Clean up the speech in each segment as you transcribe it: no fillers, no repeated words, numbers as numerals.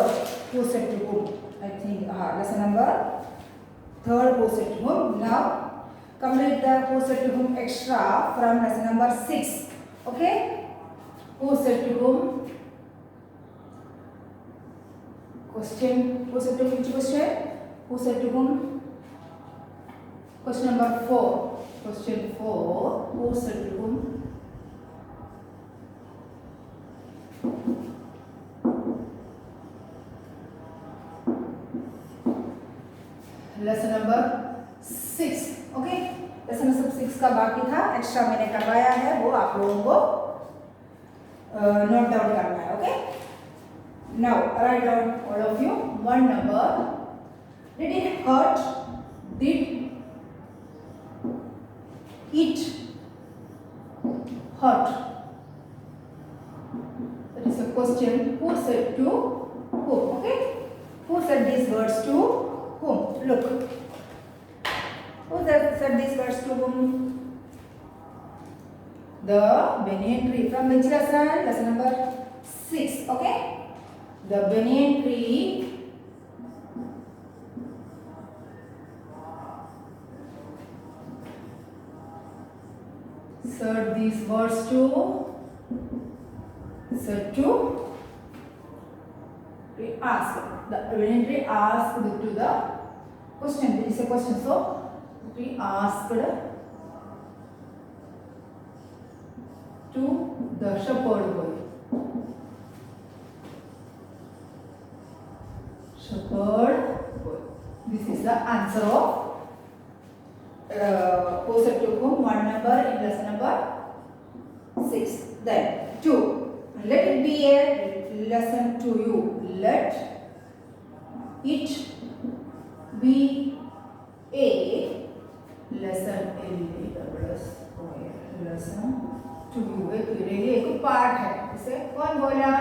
third. Who said to whom? I think lesson number third. Who said to whom? Now complete the who said to whom extra from lesson number 6. Okay? Who said to whom? Question. Who said to which question? Who said to whom? Question number 4. Question 4. Who said to whom? Lesson number 6. Okay, lesson number 6 का बाकी था, extra मैंने करवाया है, वो आप लोगों को नोट डाउन करना है. Okay, now write down all of you one number. Did it hurt? Did it hurt? That is a question. Who said to whom? Okay, who said these words to whom? Look, who said these words to whom? The banyan tree. From which lesson? Lesson number 6. Okay, the banyan tree said these words to ask. The banyan tree asked to the question. It is a question, so we asked to the shepherd boy. Shepherd boy. This is the answer of who said to whom. One number in lesson number 6. Then 2. Let it be a lesson to you. Let it be a lesson. Lesson to you. एक part है. इसे कौन बोला?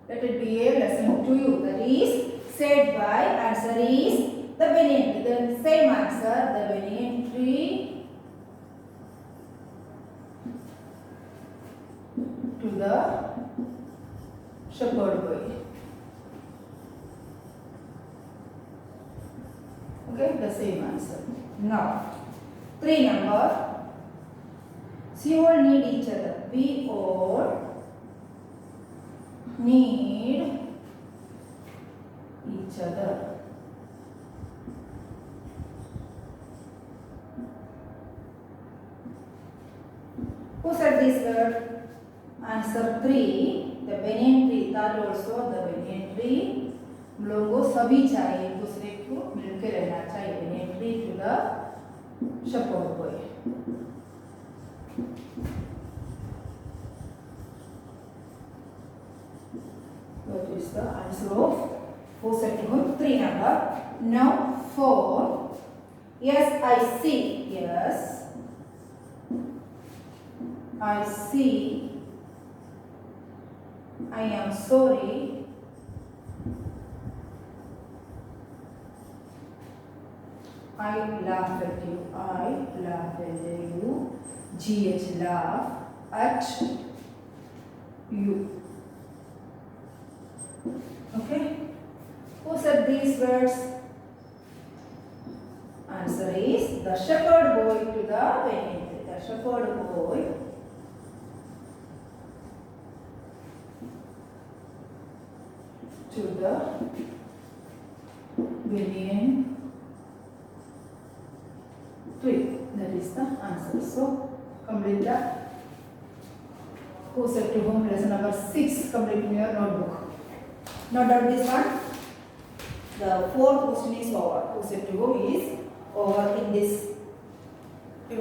Let it be a lesson to you. That is said by. Answer is the banyan tree. The same answer. The banyan tree to the shepherd boy. Okay, the same answer. Now 3 number. We all need each other. We all need each other. Who said this word? Answer 3. The banyan tree. That also the banyan tree. हम लोगों को सभी चाहिए, एक दूसरे को मिलकर रहना चाहिए. Banyan tree to the shepherd boy. That is the answer of who said to whom. 3 number. Now 4. Yes, I see. Yes, I see. I am sorry. I laugh at you. I laugh at you. GH laugh at you. Okay. Who said these words? Answer is the shepherd boy to the banyan tree. The shepherd boy to the banyan tree. That is the answer. So complete the who said to whom lesson number 6. Complete in your notebook. Note down this one. The 4th question is over. Who said to whom is over in this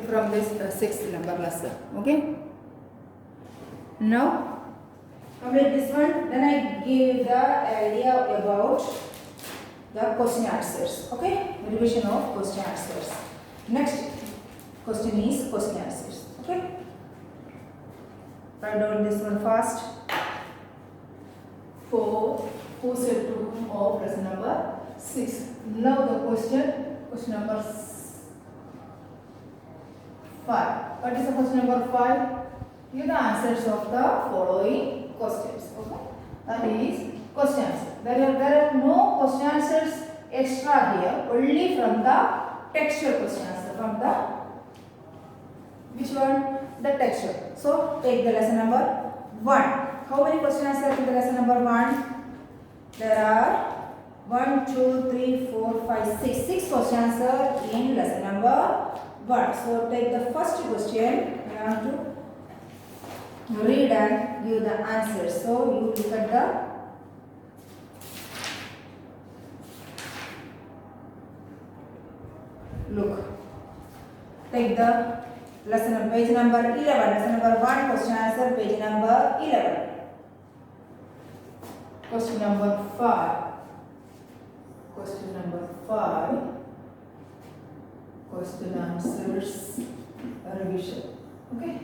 from this 6th number lesson. Okay. Now complete this one. Then I give the idea about the question answers. Okay. Revision of question answers. Next question is question answers. Okay. Write down this one fast. 4. Who said to whom of lesson number 6. Now the question number 5. What is the question number 5? Give the answers of the following questions. Okay. That is question answer. there are no question answers extra here, only from the textual question answer, from the which one? The textual. So take the lesson number 1. How many question answers in the lesson number 1? There are 1, 2, 3, 4, 5, 6. 6 question answer in lesson number 1. So take the first question. You have to read and give the answer. So you look at the take the lesson page number 11. Lesson number 1 question answer, page number 11. Question number 5. Question number 5. Question answers revision. Okay.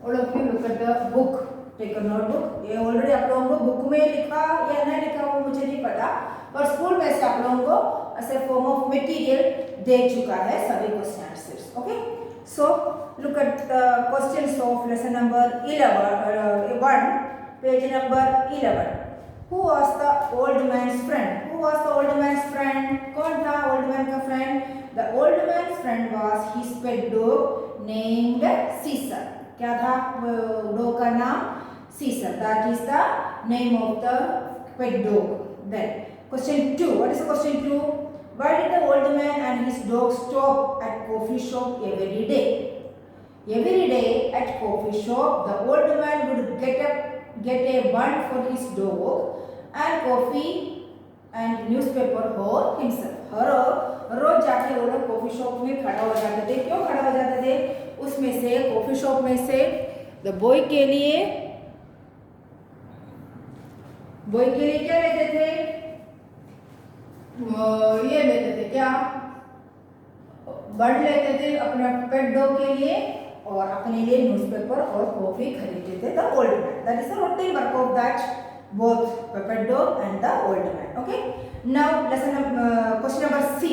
All of you look at the book. Take a notebook. ये already आप लोगों को book में लिखा या नहीं लिखा वो मुझे नहीं पता, पर स्कूल में से आप लोगों को ऐसे फॉर्म ऑफ मटेरियल दे चुका है सभी question answers. Okay. So look at the questions of lesson number 1, page number 11. Who was the old man's friend? Who was the old man's friend? कौन था old man का friend? The old man's friend was his pet dog named Caesar. क्या था dog का नाम? Caesar. That is the name of the pet dog. Then question 2. What is the question 2? Why did the old man and his dog stop at coffee shop every day? Every day at coffee shop, the old man would get a bun for his dog and coffee and newspaper for himself. हर रोज जाके वो लोग coffee shop में खड़ा हो जाते थे. क्यों खड़ा हो जाते थे? उसमें से कॉफी शॉप में से द बॉय के लिए क्या लेते थे? ये लेते थे क्या? बन लेते थे अपने पेट डॉग के लिए और अपने लिए न्यूज़पेपर और कॉफी खरीदते थे. The old man. That is the routine work of that both pet dog and the old man. Okay. Now lesson question number C.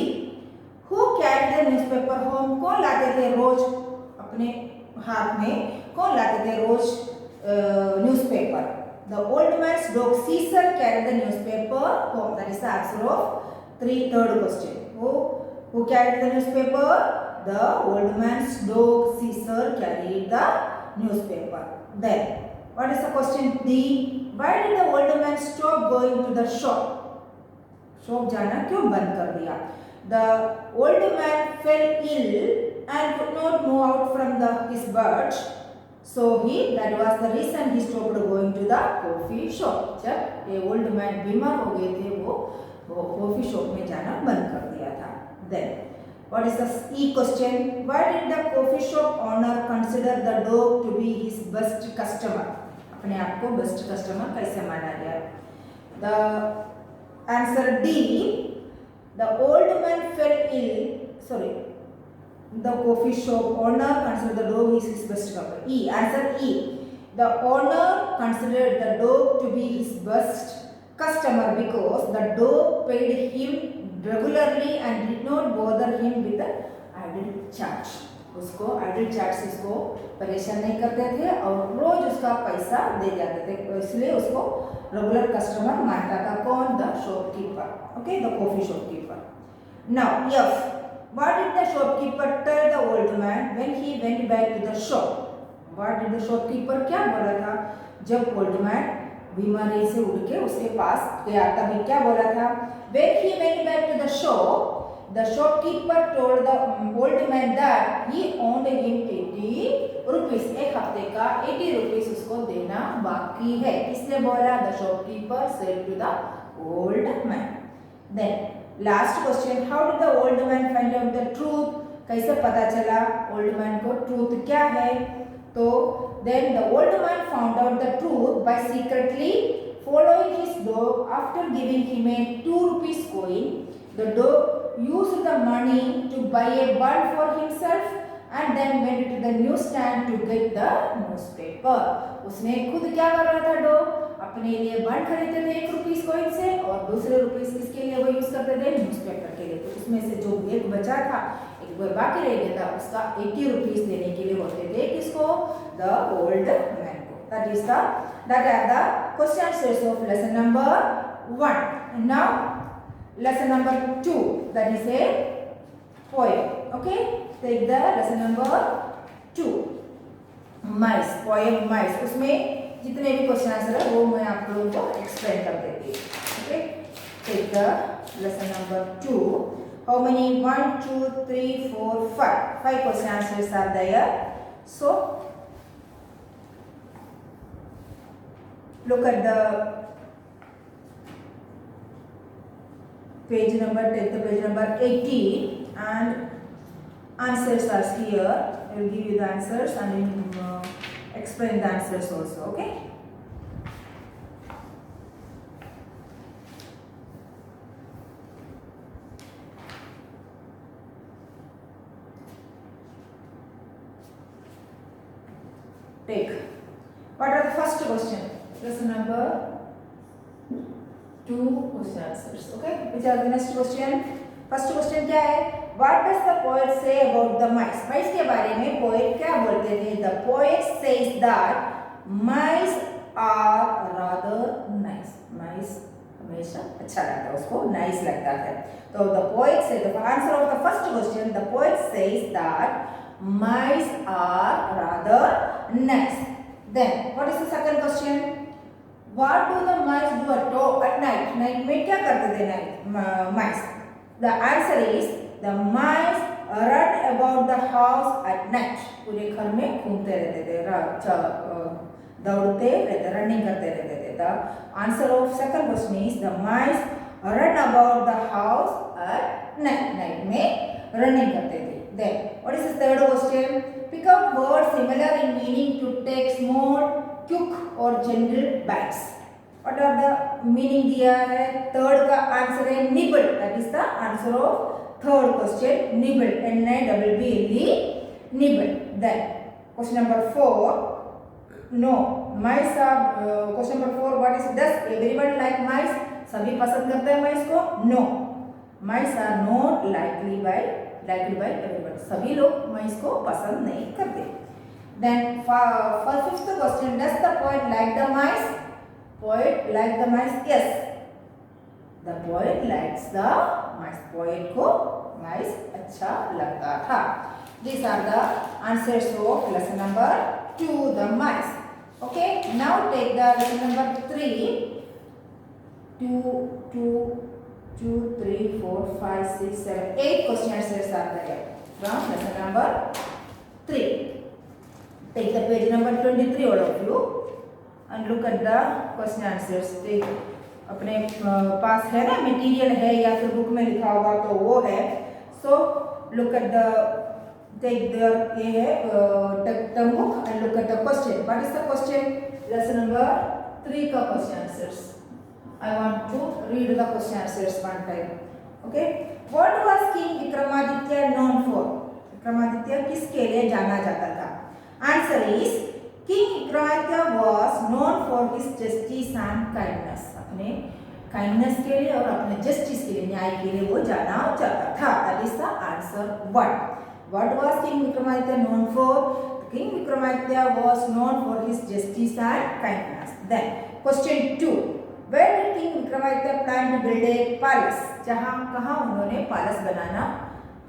Who carried the newspaper home? कौन लाते थे रोज अपने हाथ में? कौन लाते थे रोज newspaper? The old man's dog Caesar carried the newspaper home. That is the answer of third question. Who carried the newspaper? The old man's dog Caesar carried the newspaper. Then what is the question D? Why did the old man stop going to the shop? Shop जाना क्यों बंद कर दिया? The old man fell ill and could not move out from his bed. So that was the reason he stopped going to the coffee shop. जब ये old man बीमार हो गए थे वो coffee shop में जाना बंद कर दिया था. Then what is the E question? Why did the coffee shop owner consider the dog to be his best customer? अपने आप को बेस्ट कस्टमर कैसे माना गया? The answer D. The old man fell ill. Sorry. The coffee shop owner considered the dog is his best customer. E. Answer E. The owner considered the dog to be his best customer because the dog paid him regularly and did not bother him with the idle charge. उसको idol charge से उसको परेशान नहीं करते थे और रोज उसका पैसा दे जाते थे, इसलिए उसको रेगुलर कस्टमर मानता था. कौन? The shopkeeper. Okay. The coffee shopkeeper. Now F. What did the shopkeeper tell the old man when he went back to the shop? What did the shopkeeper क्या बोला था जब old man बीमारी से उठ के उसके पास गया? तभी क्या बोला था? When he went back to the shop, the shopkeeper told the old man that he owed him 80 rupees. एक हफ्ते का 80 rupees उसको देना बाकी है. इसलिए बोला? The shopkeeper said to the old man. Then last question. How did the old man find out the truth? कैसे पता चला old man को truth क्या है? तो then the old man found out the truth by secretly following his dog after giving him a 2 rupees coin. The dog used the money to buy a bun for himself and then went to the newsstand to get the newspaper. उसने खुद क्या कर रहा था? Dog अपने लिए बन खरीदते थे 1 रुपीस कॉइन से और दूसरे रुपीस किसके लिए वो यूज करते थे? न्यूज़पेपर के लिए. तो उसमें से जो एक बचा था, एक बाकी रह गया था, उसका 80 रुपीस देने के लिए होते थे किसको? द ओल्ड मैन को. That is the That are the question answers of lesson number 1. And now lesson number 2, that is a poem. Okay, take the lesson number 2, mice, poem mice. उसमें जितने भी क्वेश्चन आंसर है वो मैं आप लोगों को एक्सप्लेन कर देती हूँ. Okay, take the lesson number 2. How many? 1, 2, 3, 4, 5. 5 question answers are there. So look at the page number, take the page number 18 and answers are here. I will give you the answers and explain the answers also. Okay. Take. What are the first question? Lesson number 2 question answers. Okay. Which are the next question? First question क्या है? What does the poet say about the mice? mice के बारे में poet क्या बोलते थे? The poet says that mice are rather nice. mice हमेशा अच्छा लगता है उसको, nice लगता है. तो the poet says, the answer of the first question, the poet says that mice are rather nice. Then what is the second question? What do the mice do at night? Night में क्या करते थे mice? The answer is the mice run about the house at night. पूरे घर में घूमते रहते थे, दौड़ते रहते, रनिंग करते रहते थे. The answer of second question is the mice run about the house at night. Night में running करते थे. Then what is the third question? Pick up words similar in meaning to take small, quick or gentle bites. What are the meaning दिया है? Third का answer है nibble. That is the answer of third question. Nibble. N-I-B-B-L-E. Nibble. Then question number 4. No, mice are. Question number 4. What is does everyone like mice? सभी पसंद करते हैं mice को? No. Mice are not likely by everyone. सभी लोग mice को पसंद नहीं करते. Then for fifth question, does the poet like the mice? Poet like the mice? Yes. The poet likes the mice. Poet को mice अच्छा लगता था. These are the answers of lesson number 2, the mice. Okay. Now take the lesson number 3. 2, 3, 4, 5, 6, 7, 8 question answers are there from lesson number 3. Take the page number 23, all of you, and look at the question answers. Take अपने पास है ना, material है या फिर book में लिखा होगा तो वो है. So look at the, take the ये है the book and look at the question. What is the question? Lesson number 3 का question answers. I want to read the question answers one time. Okay. What was King Vikramaditya known for? Vikramaditya किसके लिए जाना जाता था? Answer is King Vikramaditya was known for his justice and kindness. अपने kindness के लिए और अपने justice के लिए, न्याय के लिए वो जाना चाहता था. That is the answer 1. What was King Vikramaditya known for? King Vikramaditya was known for his justice and kindness. Then question 2. Where did King Vikramaditya plan to build a palace? कहाँ उन्होंने palace बनाना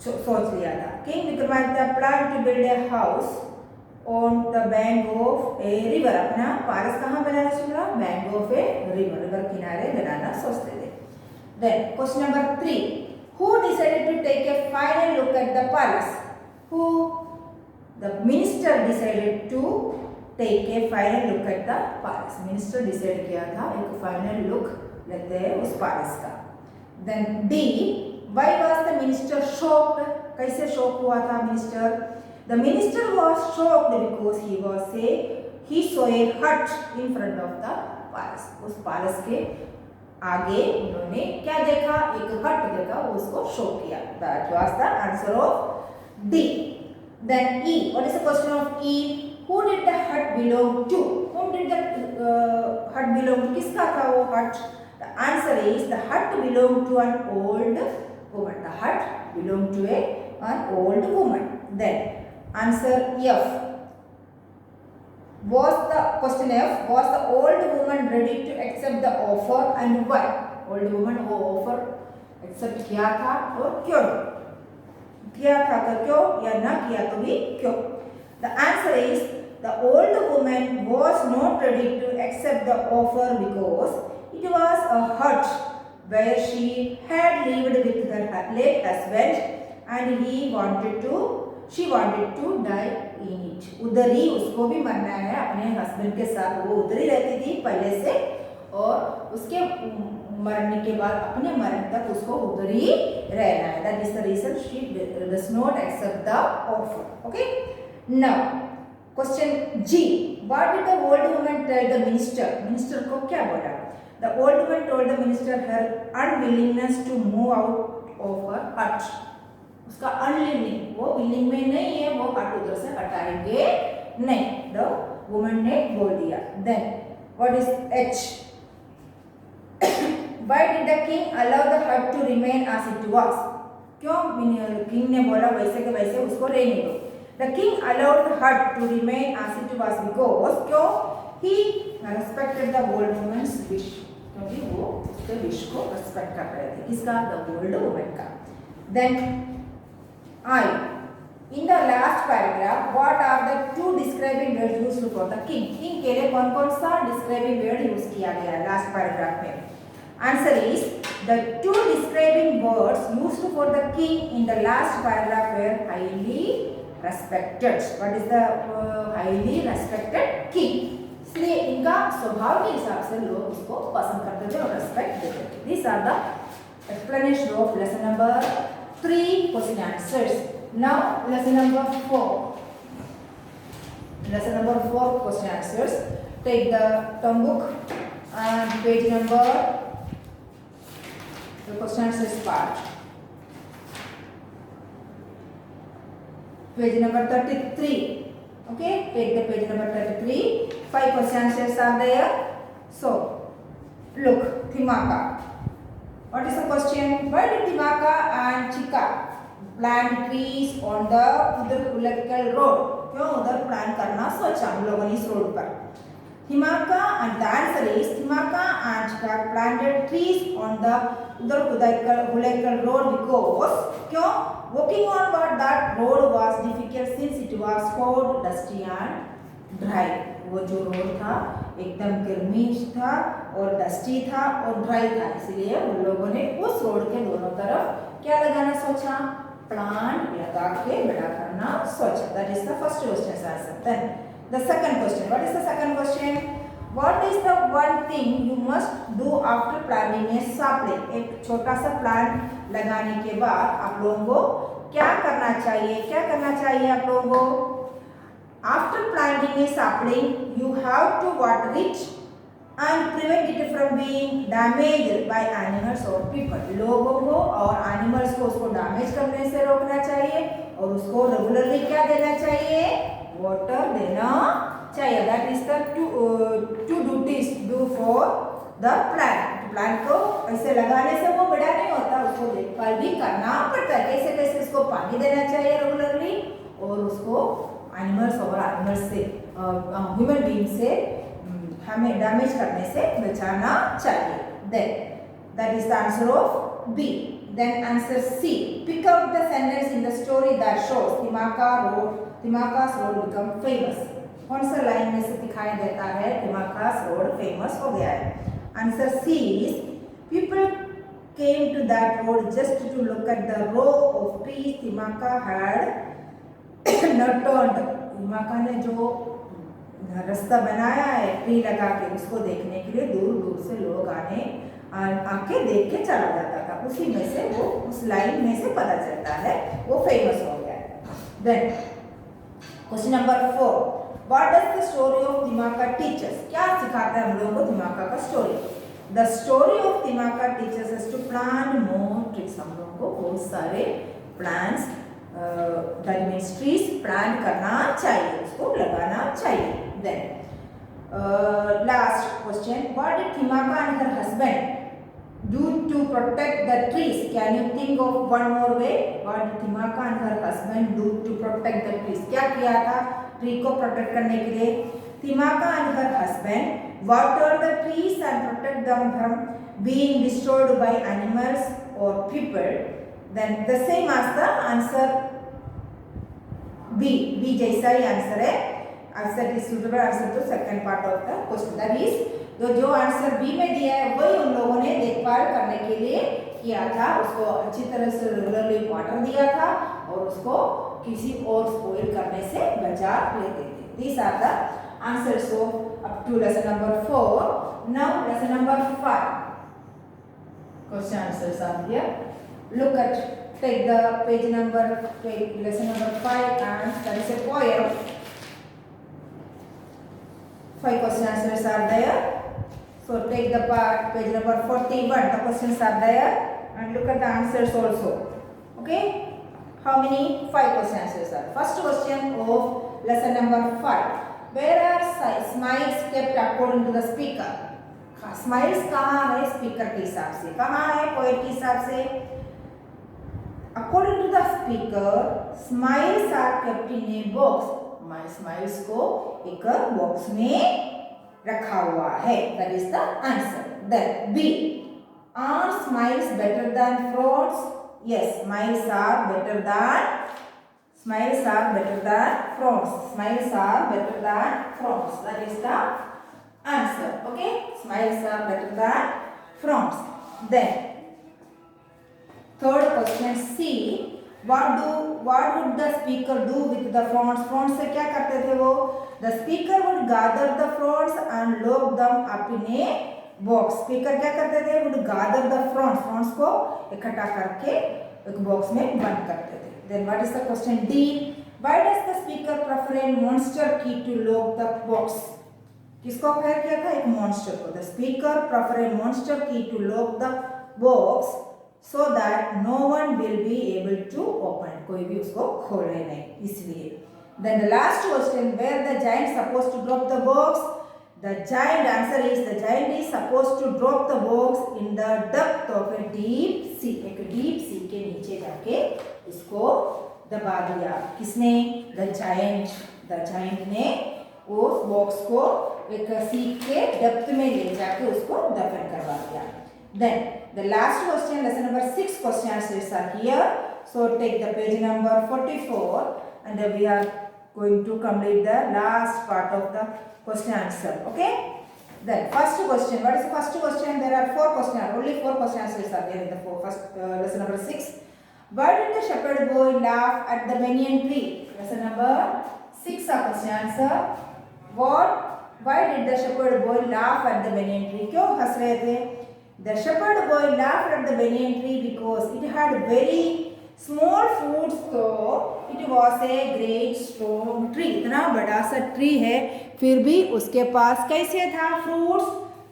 सोच लिया था. King Vikramaditya planned to build a house on the bank of a river. अपना palace कहाँ बनाना सोचा? Bank of a river. river किनारे बनाना सोचते थे. Then question number 3. Who decided to take a final look at the palace? Who? The minister decided to take a final look at the palace. Minister decide किया था एक final look लेते हैं उस palace का. Then D. Why was the minister shocked? कैसे shock हुआ था minister? The minister was shocked because he saw a hut in front of the palace. उस palace के आगे उन्होंने क्या देखा? एक hut देखा, उसको shock किया. That was the answer of D. Then E. What is the question of E? Who did the hut belong to? Whom did the hut belong to? किसका था वो hut? The answer is the hut belonged to an old woman. The hut belonged to an old woman. Then answer F. Was the question F, was the old woman ready to accept the offer and why? Old woman वो offer accept किया था और क्यों? किया था तो क्यों या ना किया तो भी क्यों? The answer is the old woman was not ready to accept the offer because it was a hut where she had lived with her late husband and she wanted to die in it. उधर ही उसको भी मरना है अपने husband के साथ, वो उधर ही रहती थी पहले से और उसके मरने के बाद अपने मरण तक उसको उधर ही रहना है. That is the reason she does not accept the offer. Okay. Now question G. What did the old woman tell the minister? Minister को क्या बोला? The old woman told the minister her unwillingness to move out of her hut. उसका अनलिविंग, वो willing में नहीं है, वो हट उधर से हटाएंगे नहीं. द वुमन ने बोल दिया. Then what is H? Why did the king allow the hut to remain as it was? क्यों किंग ने बोला वैसे के वैसे उसको रहने दो. The king allowed the hut to remain as it was because क्यों? He respected the old woman's wish. क्योंकि वो उसके विश को रेस्पेक्ट कर रहे थे. किसका? The old woman का. Then I. In the last paragraph, what are the two describing words used for the king? King के लिए कौन-कौन सा describing word use किया गया है last paragraph में? Answer is the two describing words used for the king in the last paragraph were highly respected. What is the highly respected king? इसलिए इनका स्वभाव के हिसाब से लोग उसको पसंद करते थे और रेस्पेक्ट देते थे. These are the explanation of lesson number 3 question answers. Now lesson number 4. Lesson number 4 question answers. Take the term book and page number the question answers part. Page number 33. Okay, take the page number 33. 5 question answers are there. So look, Thimaka. What is the question? Why did Thimaka and Chika plant trees on the Udar road? क्यों उधर plan करना सोचा हम लोगों ने इस road पर? Thimaka and the answer is Thimaka and Chika planted trees on the Udar road because क्यों? Walking on that road was difficult since it was cold, dusty and dry. वो जो रोड था एकदम गर्मी था और डस्टी था और ड्राई था, इसलिए उन लोगों ने उस रोड के दोनों तरफ क्या लगाना सोचा? प्लांट लगा के बड़ा करना सोचा. That is the first question answer. Then the second question. What is the second question? What is the one thing you must do after planting a sapling? एक छोटा सा प्लांट लगाने के बाद आप लोगों को क्या करना चाहिए? क्या करना चाहिए आप लोगों को? After planting a sapling, you have to water it and prevent it from being damaged by animals or people. लोगों को और animals को उसको damage करने से रोकना चाहिए और उसको regularly क्या देना चाहिए? Water देना चाहिए. That is the two duties do for the plant. Plant को ऐसे लगाने से वो बड़ा नहीं होता, उसको देखभाल भी करना पड़ता है. कैसे कैसे उसको पानी देना चाहिए रेगुलरली और उसको एनिमल्स और एनिमल्स से ह्यूमन बीइंग से हमें डैमेज करने से बचाना चाहिए. Then that is the answer of B. Then answer C. Pick out the sentence in the story that shows Thimaka's road become famous. कौन सा लाइन में से दिखाई देता है Thimaka's road फेमस हो गया है? Answer C is people came to that road just to look at the row of trees Thimaka had नटोंड. हिमाका ने जो रास्ता बनाया है ट्री लगा के उसको देखने के लिए दूर दूर से लोग आके देख के चला जाता था. उसी में से वो उस लाइन में से पता चलता है वो फेमस हो गया है. Then question number 4. What does the story of Thimaka teach us? क्या सिखाता है हम लोगों को Thimaka का story? The story of Thimaka teaches us to plant more trees. हम लोगों को बहुत सारे plants that means trees plant करना चाहिए, उसको लगाना चाहिए. Then last question. What did Thimaka and her husband do to protect the trees? Can you think of one more way? What did Thimaka and her husband do to protect the trees? क्या किया था tree को protect करने के लिए? Timaka and her husband water the trees and protect them from being destroyed by animals or people. Then the same as the answer B जैसा ही answer है. Answer is suitable answer to second part of the question. That is जो answer B में दिया है वही उन लोगों ने देखभाल करने के लिए किया था. उसको अच्छी तरह से रेगुलरली वाटर दिया था और उसको किसी और स्पॉइल करने से बचा लेते थे. These are the answers of up to lesson number 4. Now lesson number 5. Question answers are here. Look at, take the page number, lesson number 5 and that is a poem. 5 question answers are there. So take the part, page number 41, the questions are there and look at the answers also. Okay? How many? 5 question answers are. First question of lesson number 5. Where are smiles kept according to the speaker? Smiles कहाँ है speaker के हिसाब से, कहाँ है poet के हिसाब से. According to the speaker smiles are kept in a box. Smiles को एक बॉक्स में रखा हुआ है. That is the answer. Then B, are smiles better than frowns? Yes, smiles are better than frowns. Smiles are better than frowns. That is the answer. Okay, smiles are better than frowns. Then third question C, what would the speaker do with the frowns? Frowns से क्या करते थे वो? The speaker would gather the frowns and lock them up in a box. Speaker क्या करते थे? Would gather the frowns को इकट्ठा करके एक बॉक्स में बंद करते थे. Then what is the question D? Why does the speaker prefer a monster key to lock the box? किसको प्रेफर किया था? एक मॉन्स्टर को. The speaker prefer a monster key to lock the box so that no one will be able to open. कोई भी उसको खोले नहीं इसलिए. Then the last question, where the giant supposed to drop the box? The giant answer is the giant is supposed to drop the box in the depth of a deep sea. एक deep sea के नीचे जाके इसको दबा दिया. किसने? The giant ने उस बॉक्स को एक सी के डेप्थ में ले जाके उसको दफन करवा दिया. Then the last question, lesson number 6 question answers are here. So take the page number 44 and we are going to complete the last part of the question answer. Okay? Then first question, what is the first question? There are 4 questions, only 4 question answers are there in the first lesson number 6. Why did the shepherd boy laugh at the banyan tree? Lesson number 6 question answer. Why did the shepherd boy laugh at the banyan tree? क्यों हंस रहे थे? The shepherd boy laughed at the banyan tree because it had very small fruits, so it was a great strong tree. इतना बड़ा सा tree है फिर भी उसके पास कैसे था फ्रूट्स?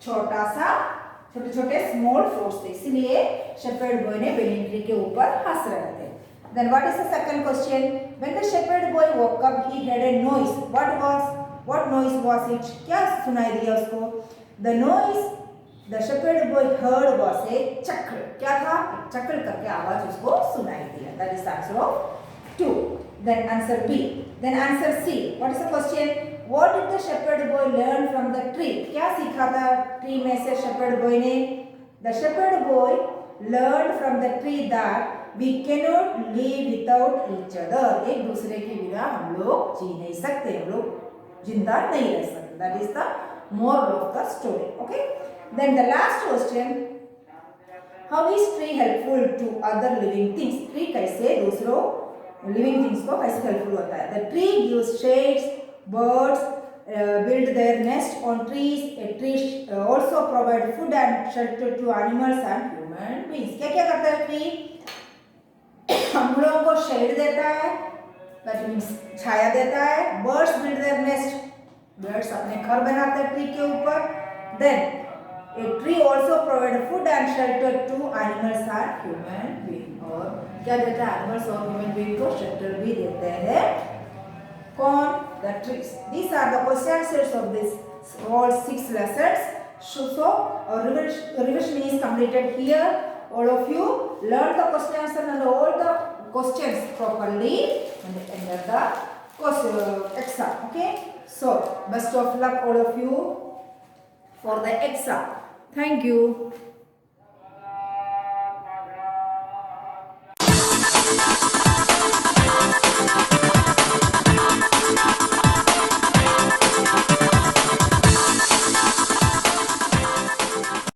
छोटे छोटे स्मॉल फ्रूट्स थे, इसलिए शेपर्ड बॉय ने banyan tree के ऊपर हंस रहे थे. Then what is the second question? When the shepherd boy woke up, he heard a noise. What noise was it? क्या सुनाई दिया उसको? The noise the shepherd boy heard was a chuckle. क्या था? chuckle करके आवाज उसको सुनाई दिया. That is the answer of 2. Then answer B. Then answer C. What is the question? What did the shepherd boy learn from the tree? क्या सीखा था ट्री में से shepherd boy ने? The shepherd boy learned from the tree that we cannot live without each other. एक दूसरे के बिना हम लोग जी नहीं सकते, हम लोग जिंदा नहीं रह सकते. That is the moral of the story. Okay? Then the last question, how is tree helpful to other living things? Tree कैसे दूसरों living things को कैसे helpful होता है? The tree gives shades, birds build their nest on trees. A tree also provide food and shelter to animals and human beings. क्या क्या करता है tree? हम लोगों को शेड देता है, that means छाया देता है. Birds build their nest, birds अपने घर बनाते हैं ट्री के ऊपर. Then a tree also provide food and shelter to animals and human beings. और क्या देता है? animals और human beings को shelter भी देते हैं. कौन? The trees. These are the question answers of this all 6 lessons. So revision is completed here. All of you learn the question answer and all the questions properly and enter the exam. Okay, so best of luck all of you for the exam. Thank you.